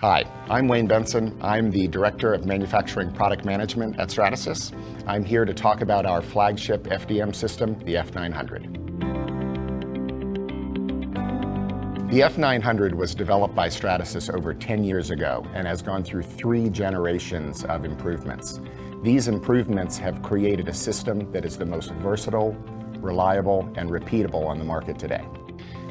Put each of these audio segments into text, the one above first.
Hi, I'm Wayne Benson. I'm the Director of Manufacturing Product Management at Stratasys. I'm here to talk about our flagship FDM system, the F900. The F900 was developed by Stratasys over 10 years ago and has gone through 3 generations of improvements. These improvements have created a system that is the most versatile, reliable, and repeatable on the market today.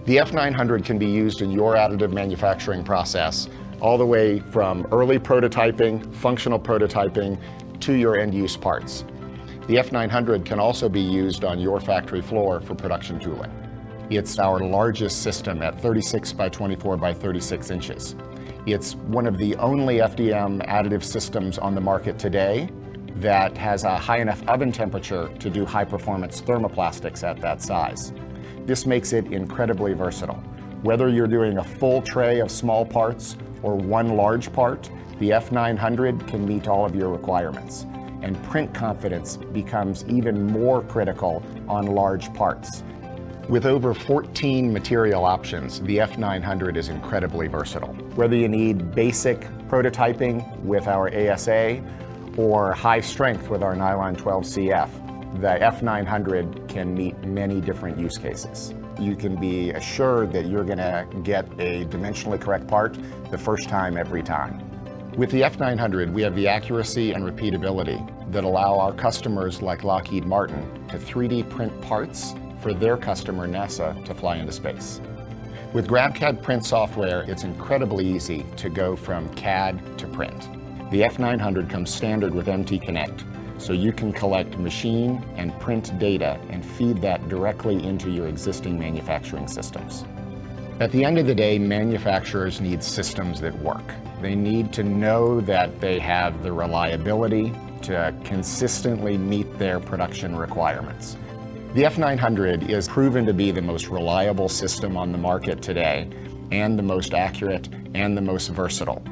The F900 can be used in your additive manufacturing process all the way from early prototyping, functional prototyping, to your end-use parts. The F900 can also be used on your factory floor for production tooling. It's our largest system at 36 by 24 by 36 inches. It's one of the only FDM additive systems on the market today that has a high enough oven temperature to do high-performance thermoplastics at that size. This makes it incredibly versatile. Whether you're doing a full tray of small parts or one large part, the F900 can meet all of your requirements. And print confidence becomes even more critical on large parts. With over 14 material options, the F900 is incredibly versatile. Whether you need basic prototyping with our ASA or high strength with our Nylon 12CF, the F900 can meet many different use cases. You can be assured that you're going to get a dimensionally correct part the first time every time. With the F900, we have the accuracy and repeatability that allow our customers like Lockheed Martin to 3D print parts for their customer NASA to fly into space. With GrabCAD Print software, it's incredibly easy to go from CAD to print. The F900 comes standard with MTConnect, so you can collect machine and print data and feed that directly into your existing manufacturing systems. At the end of the day, manufacturers need systems that work. They need to know that they have the reliability to consistently meet their production requirements. The F900 is proven to be the most reliable system on the market today, and the most accurate and the most versatile.